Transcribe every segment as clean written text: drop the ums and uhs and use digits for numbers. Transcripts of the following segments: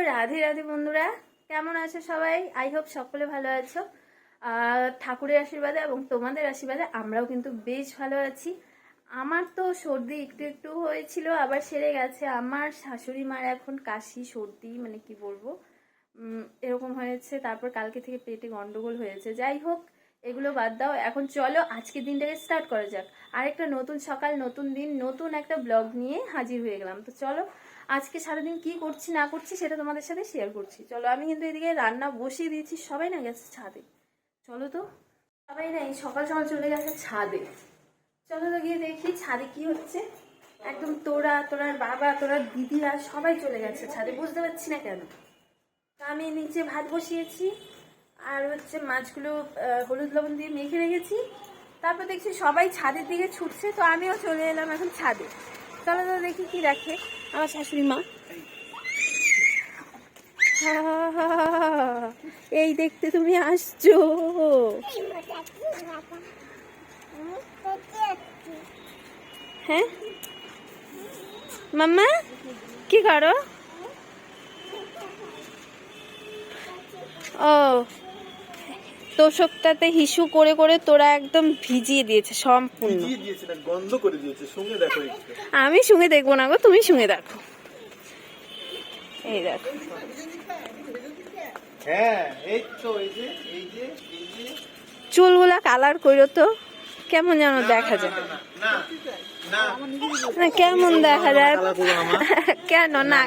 রাধে রাধে বন্ধুরা, কেমন আছো সবাই? আই হোপ সকলে ভালো আছো। ঠাকুরের আশীর্বাদে এবং তোমাদের আশীর্বাদে আমরাও কিন্তু বেশ ভালো আছি। আমার তো সর্দি একটু একটু হয়েছিল, আবার সেরে গেছে। আমার শাশুড়ি মার এখন কাশি সর্দি, মানে কি বলবো, এরকম হয়েছে। তারপর কালকে থেকে পেটে গন্ডগোল হয়েছে। যাই হোক, এগুলো বাদ দাও, এখন চলো আজকের দিনটাকে স্টার্ট করা যাক। আরেকটা নতুন সকাল, নতুন দিন, নতুন একটা ব্লগ নিয়ে হাজির হয়ে গেলাম। তো চলো আজকে সারাদিন কি করছি না করছি সেটা তোমাদের সাথে শেয়ার করছি। চলো, আমি কিন্তু এদিকে রান্না বসিয়ে দিয়েছি, সবাই না গেছে ছাদে। চলো তো, সবাই না এই সকাল সকাল চলে গেছে ছাদে। চলো তো গিয়ে দেখি ছাদে কি হচ্ছে। একদম তোরার বাবা, তোরার দিদিরা সবাই চলে গেছে ছাদে, বুঝতে পারছি না কেন। আমি নিচে ভাত বসিয়েছি, আর হচ্ছে মাছগুলো হলুদ লবণ দিয়ে মেখে রেখেছি। তারপর দেখছি সবাই ছাদের দিকে ছুটছে, তো আমিও চলে এলাম এখন ছাদে। চলো তো দেখি কি রাখে আমার শাশুড়ি মা। এই দেখতে তুমি আসছো? হ্যাঁ মাম্মা, কি করো? ও, তোষকটাতে হিসু করে করে তোরা একদম ভিজিয়ে দিয়েছে সম্পূর্ণ। গন্ধ করে দিয়েছে। শুনে দেখো, আমি শুনে দেখবো না গো, তুমি শুনে দেখো। এই দেখো, হ্যাঁ এই তো, চুলগুলা কালার করো তো, কেমন যেন দেখা যায় না, কেমন দেখা যায় কেন না,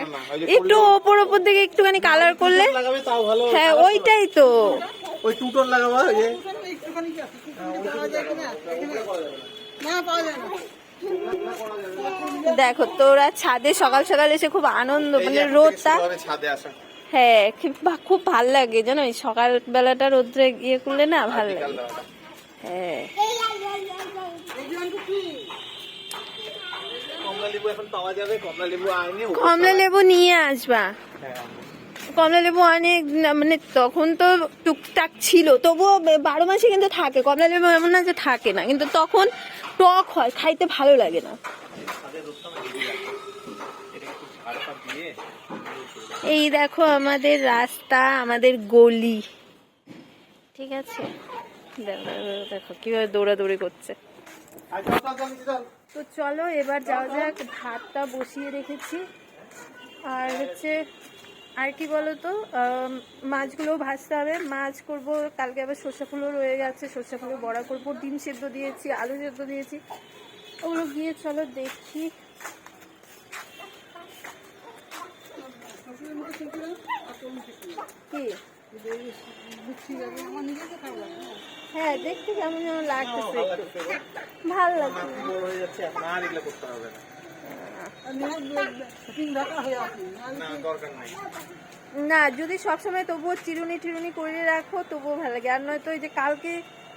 একটু ওপর ওপর দিকে একটুখানি কালার করলে। হ্যাঁ ওইটাই তো, ওই টুটন লাগাবা। দেখো তোরা ছাদে সকাল সকাল এসে খুব আনন্দ, মানে রোদটা ছাদে আসা, হ্যাঁ খুব ভাল লাগে জানো। এই সকাল বেলাটা রোদ্রে ইয়ে করলে না ভাল লাগে। হ্যাঁ কমলা লেবু নিয়ে আসবা। কমলা লেবু অনেক, মানে তখন তো টুকটাক ছিল, তবুও 12 মাসে কিন্তু থাকে কমলা লেবু, এমন না যে থাকে না, কিন্তু তখন টক হয়, খাইতে ভালো লাগে না। এই দেখো আমাদের রাস্তা, আমাদের গলি, ঠিক আছে। দেখো কিভাবে দৌড়াদৌড়ি করছে। তো চলো এবার যাওয়া যাক। ভাতটা বসিয়ে রেখেছি, আর হচ্ছে আর কি বলতো, মাছগুলো ভাজতে হবে। মাছ করব কালকে, আবার সর্ষে ফুলও রয়ে গেছে, সর্ষে ফুলে বড়া করবো। ডিম সেদ্ধ দিয়েছি, আলু সেদ্ধ দিয়েছি, ওগুলো গিয়ে চলো দেখি। কি হ্যাঁ দেখতে কেমন যেন লাগতেছে, ভালো লাগছে। না যদি সবসময় তবুও চিরুনি টিরুনি করে রাখো তবুও ভালো লাগে। আর নয়তো এই যে কালকে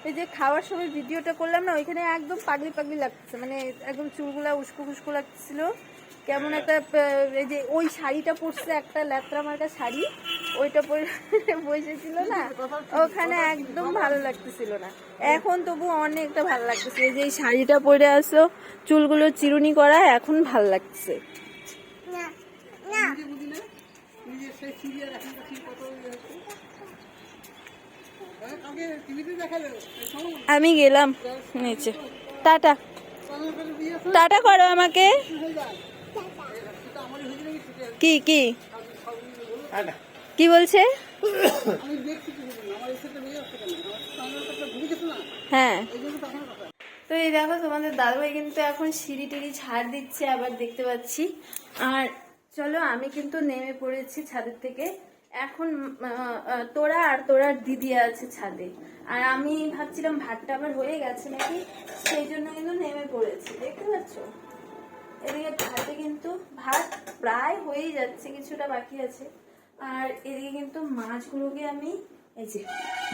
এই যে খাওয়ার সময় ভিডিওটা করলাম না, ওইখানে একদম পাগলি পাগলি লাগতেছে, মানে একদম চুলগুলা উস্কো খুস্কো লাগছিল কেমন একটা। এই যে ওই শাড়িটা পরছে, একটা ল্যাত্রা মার্কা শাড়ি, ওইটা পরে বসেছিল না, ওখানে একদম ভালো লাগতেছিল না। এখন তবু অনেকটা ভালো লাগতেছে। এই যে এই শাড়িটা পরে আসো, চুলগুলো চিরুনি করা, এখন ভালো লাগছে। আমি গেলাম নিচে, টাটা টাটা করো আমাকে। কি কি কি বলছে? হ্যাঁ তো এই দেখো তোমাদের দাদুভাই কিন্তু এখন সিঁড়ি টিড়ি ঝাড় দিচ্ছে, আবার দেখতে পাচ্ছি। আর চলো আমি কিন্তু নেমে পড়েছি ছাদের থেকে। এখন তোরা আর তোরার দিদি আছে ছাদে, আর আমি ভাবছিলাম ভাতটা আবার হয়ে গেছে নাকি, সেই জন্য কিন্তু নেমে পড়েছি। দেখতে পাচ্ছ এদিকে ভাতে কিন্তু ভাত প্রায় হয়েই যাচ্ছে, কিছুটা বাকি আছে। আর এদিকে কিন্তু মাছগুলোকে আমি এই যে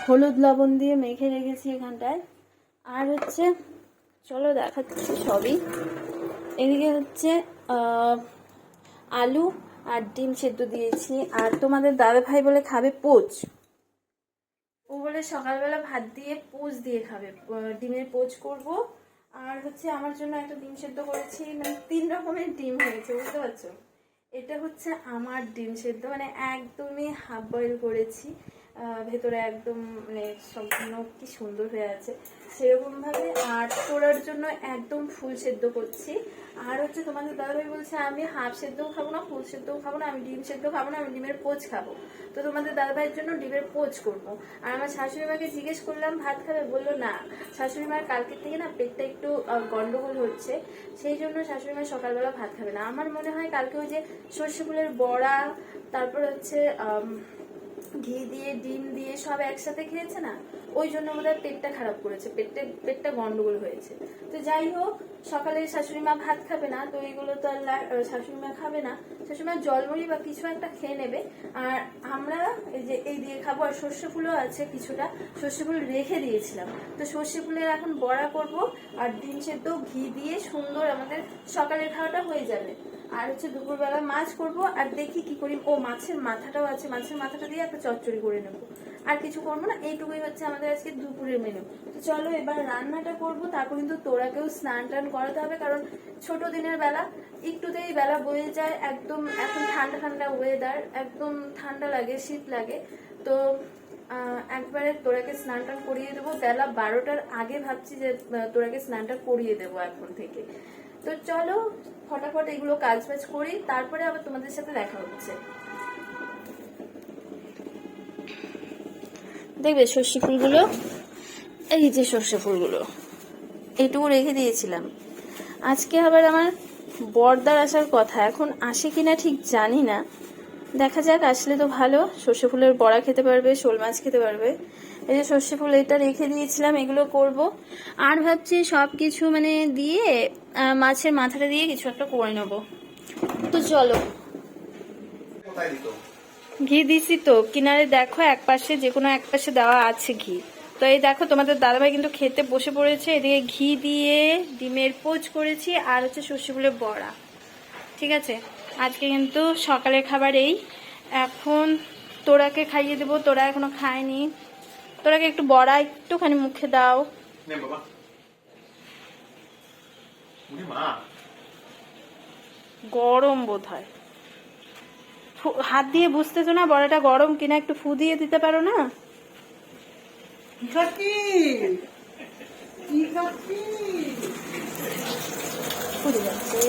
হলুদ লবণ দিয়ে মেখে রেখেছি এখানটায়। আর হচ্ছে চলো দেখাচ্ছি সবই। এদিকে হচ্ছে আলু আর ডিম সেদ্ধ দিয়েছি। আর তোমাদের দাদা ভাই বলে খাবে পোচ, ও বলে সকালবেলা ভাত দিয়ে পোচ দিয়ে খাবে, ডিমের পোচ করব। আর হচ্ছে আমার জন্য একটা ডিম সেদ্ধ করেছি, মানে 3 রকমের ডিম হয়েছে, বুঝতে পারছো? এটা হচ্ছে আমার ডিম সেদ্ধ, মানে একদমই হাফ বয়েল করেছি, ভেতরে একদম মানে সম্পূর্ণ কি সুন্দর হয়ে আছে সেরকম ভাবে। আর তোরার জন্য একদম ফুল সেদ্ধ করছি। আর হচ্ছে তোমাদের দাদাভাই বলছে আমি হাফ সেদ্ধও খাবো না, ফুল সেদ্ধও খাবো না, আমি ডিম সেদ্ধ খাবো না, আমি ডিমের পোচ খাবো। তো তোমাদের দাদাভাইয়ের জন্য ডিমের পোচ করবো। আর আমার শাশুড়ি মাকে জিজ্ঞেস করলাম ভাত খাবে, বললো না, শাশুড়ি মার কালকের থেকে না পেটটা একটু গন্ডগোল হচ্ছে, সেই জন্য শাশুড়ি মা সকালবেলা ভাত খাবে না। আমার মনে হয় কালকে ওই যে সর্ষে ফুলের বড়া, তারপর হচ্ছে ঘি দিয়ে ডিম দিয়ে সব একসাথে খেয়েছে না, ওই জন্য বোধহয় পেটটা খারাপ করেছে, পেটটা গন্ডগোল হয়েছে। তো যাই হোক, সকালে শাশুড়ি মা ভাত খাবে না, তো এইগুলো তো আর শাশুড়ি মা খাবে না, শাশুড়ি মা জলমুড়ি বা কিছু একটা খেয়ে নেবে। আর আমরা এই যে এই দিয়ে খাবো। আর সর্ষে ফুলও আছে কিছুটা, সর্ষে ফুল রেখে দিয়েছিলাম, তো সর্ষে ফুলের এখন বড়া করব। আর ডিম সেদ্ধ ঘি দিয়ে সুন্দর আমাদের সকালের খাওয়াটা হয়ে যাবে। আর হচ্ছে দুপুরবেলা মাছ করব। আর দেখি কি করি, ও মাছের মাথাটাও আছে, মাছের মাথাটা দিয়ে একটা চচ্চড়ি করে নেবো। আর কিছু করবো না, এইটুকুই হচ্ছে আমাদের আজকে দুপুরের মেনু। তো চলো এবার রান্নাটা করব। তারপর কিন্তু তোরাকেও স্নান টান করাতে হবে, কারণ ছোট দিনের বেলা, একটুতেই বেলা বয়ে যায়, একদম এখন ঠান্ডা ঠান্ডা ওয়েদার, একদম ঠান্ডা লাগে, শীত লাগে। তো একবারে তোরাকে স্নান টান করিয়ে দেবো বেলা 12টার আগে, ভাবছি যে তোরাকে স্নানটা করিয়ে দেবো এখন থেকে। তো চলো ফটাফট এগুলো কাজ বাজ করি, তারপরে আবার তোমাদের সাথে দেখা হচ্ছে। দেখবে সর্ষে ফুলগুলো, এই যে সর্ষে ফুলগুলো এইটুকু রেখে দিয়েছিলাম। আজকে আবার আমার বর্দার আসার কথা, এখন আসে কিনা ঠিক জানি না, দেখা যাক, আসলে তো ভালো, সর্ষে ফুলের বড়া খেতে পারবে, শোল মাছ খেতে পারবে। এই যে সর্ষে ফুল এটা রেখে দিয়েছিলাম, এগুলো করব। আর ভাবছি সব কিছু মানে দিয়ে মাছের মাথাটা দিয়ে কিছু একটা করে নেব। তো চলো, ঘি দিছি তো কিনারে, দেখো এক পাশে, যে কোনো এক পাশে দেওয়া আছে ঘি। তো এই দেখো তোমাদের দাদাভাই কিন্তু খেতে বসে পড়েছে। এদিকে ঘি দিয়ে ডিমের পোচ করেছি, আর হচ্ছে সর্ষে ফুলের বড়া। ঠিক আছে, আজকে কিন্তু সকালের খাবার এই। এখন তোরাকে খাইয়ে দেবো, তোরা এখনো খায়নি। তোরাকে একটু বড়া একটুখানি মুখে দাও। গরম বোধ হয়, হাত দিয়ে বুঝতেছো না বড়াটা গরম কিনা, একটু ফু দিয়ে দিতে পারো না? পুড়ে যাচ্ছে।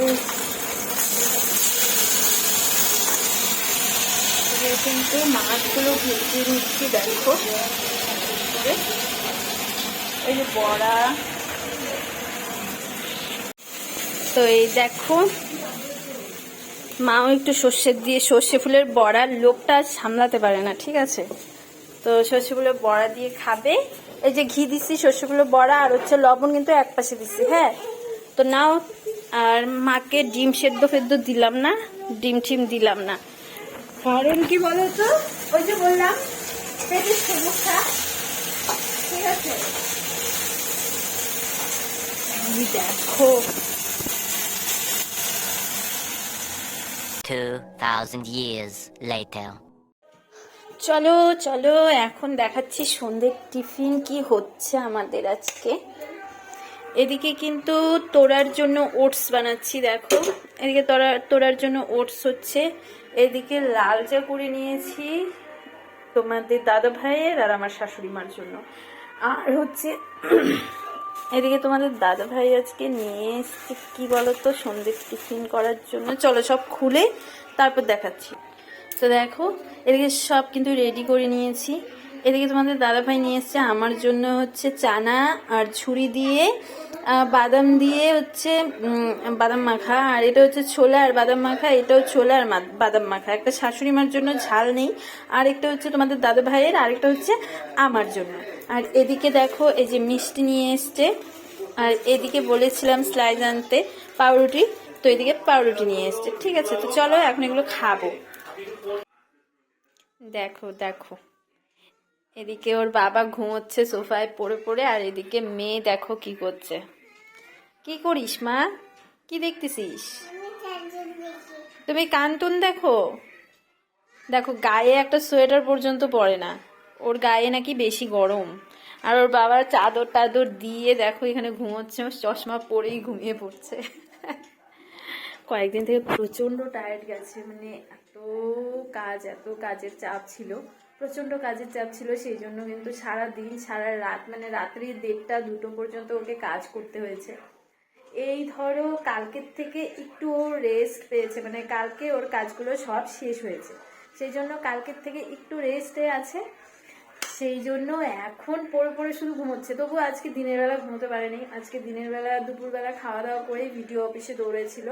কিন্তু মাছগুলো ভেজে নিচ্ছি, দেখো এই যে বড়া। তো এই দেখো মাও একটু সর্ষে ফুলের বড়ার লোকটা সামলাতে পারে না, ঠিক আছে? তো সর্ষে ফুলের বড়া দিয়ে খাবে। এই যে ঘি দিচ্ছি, সর্ষে ফুলের বড়া, আর হচ্ছে লবণ কিন্তু এক পাশে দিচ্ছি, হ্যাঁ। তো নাও। আর মাকে ডিম সেদ্ধ ফেদ্ধ দিলাম না, ডিম টিম দিলাম না, কারণ কি বলতো, ওই যে বললাম পেটের সমস্যা, ঠিক আছে? দেখো 2000 years later. চলো চলো, এখন দেখাচ্ছি সন্ধ্যের টিফিন কি হচ্ছে আমাদের আজকে। এদিকে কিন্তু তোরার জন্য ওটস বানাচ্ছি, দেখো এদিকে তোরার জন্য ওটস হচ্ছে। এদিকে লাল চা করে নিয়েছি তোমাদের দাদা ভাইয়ের আর আমার শাশুড়ি মার জন্য। আর হচ্ছে এদিকে তোমাদের দাদা ভাই আজকে নিয়ে এসছে কি বলতো সন্ধ্যের টিফিন করার জন্য। চলো সব খুলে তারপর দেখাচ্ছি। তো দেখো এদিকে সব কিন্তু রেডি করে নিয়েছি। এদিকে তোমাদের দাদাভাই নিয়ে এসছে আমার জন্য হচ্ছে চানা আর ঝুড়ি দিয়ে বাদাম দিয়ে হচ্ছে বাদাম মাখা। আর এটা হচ্ছে ছোলা আর বাদাম মাখা, এটাও ছোলা আর বাদাম মাখা। একটা শাশুড়ি মার জন্য ঝাল নেই, আর একটা হচ্ছে তোমাদের দাদা ভাইয়ের, আরেকটা হচ্ছে আমার জন্য। আর এদিকে দেখো এই যে মিষ্টি নিয়ে এসছে। আর এদিকে বলেছিলাম স্লাইস আনতে পাউরুটি, তো এদিকে পাউরুটি নিয়ে এসছে। ঠিক আছে, তো চলো এখন এগুলো খাবো। দেখো দেখো, এদিকে ওর বাবা ঘুমোচ্ছে সোফায় পড়ে পড়ে, আর এদিকে মেয়ে দেখো কি করছে। কি করিস মা? কি দেখতেছিস? তুমি কার্টুন দেখো? দেখো গায়ে একটা সোয়েটার পর্যন্ত পরে না, ওর গায়ে নাকি বেশি গরম। আর ওর বাবার চাদর টাদর দিয়ে দেখো এখানে ঘুমোচ্ছে, চশমা পরেই ঘুমিয়ে পড়ছে। কয়েকদিন থেকে প্রচণ্ড টায়ার্ড গেছে, মানে এত কাজের চাপ ছিল, প্রচণ্ড কাজের চাপ ছিল, সেই জন্য কিন্তু সারা দিন সারা রাত মানে রাত্রি 1:30 2টো পর্যন্ত ওকে কাজ করতে হয়েছে। এই ধরো কালকের থেকে একটু ও রেস্ট পেয়েছে, মানে কালকে ওর কাজগুলো সব শেষ হয়েছে, সেই জন্য কালকের থেকে একটু রেস্টে আছে, সেই জন্য এখন পড়ে পড়ে শুধু ঘুমোচ্ছে। তবু আজকে দিনের বেলা ঘুমোতে পারেনি, আজকে দিনের বেলা দুপুরবেলা খাওয়া দাওয়া করে ভিডিও অফিসে দৌড়েছিল,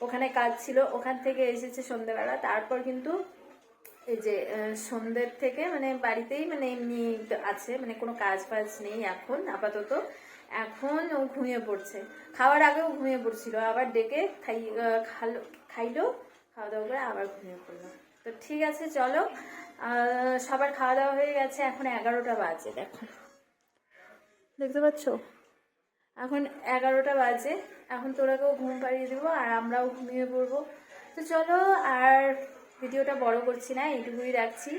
ওখানে কাজ ছিল, ওখান থেকে এসেছে সন্ধ্যেবেলা, তারপর কিন্তু এই যে সন্ধ্যের থেকে মানে বাড়িতেই মানে এমনি আছে, মানে কোনো কাজ ফাজ নেই এখন আপাতত, এখন ও ঘুমিয়ে পড়ছে। খাওয়ার আগেও ঘুমিয়ে পড়ছিল, আবার ডেকে খাইলো, খাওয়া দাওয়া করে আবার ঘুমিয়ে পড়লো। তো ঠিক আছে চলো, সবার খাওয়া দাওয়া হয়ে গেছে, এখন 11টা বাজে, দেখো দেখতে পাচ্ছ, এখন 11টা বাজে, এখন তোরাকেও ঘুম পাড়িয়ে দেবো আর আমরাও ঘুমিয়ে পড়বো। তো চলো, আর ভিডিওটা বড় করছি না, এইটুকুই রাখছি।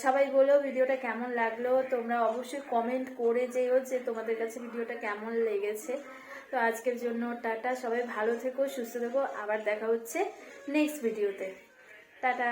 সবাই বলো ভিডিওটা কেমন লাগলো, তোমরা অবশ্যই কমেন্ট করে যেও যে তোমাদের কাছে ভিডিওটা কেমন লেগেছে। তো আজকের জন্য টাটা, সবাই ভালো থেকো, সুস্থ থেকো, আবার দেখা হচ্ছে নেক্সট ভিডিওতে। টাটা।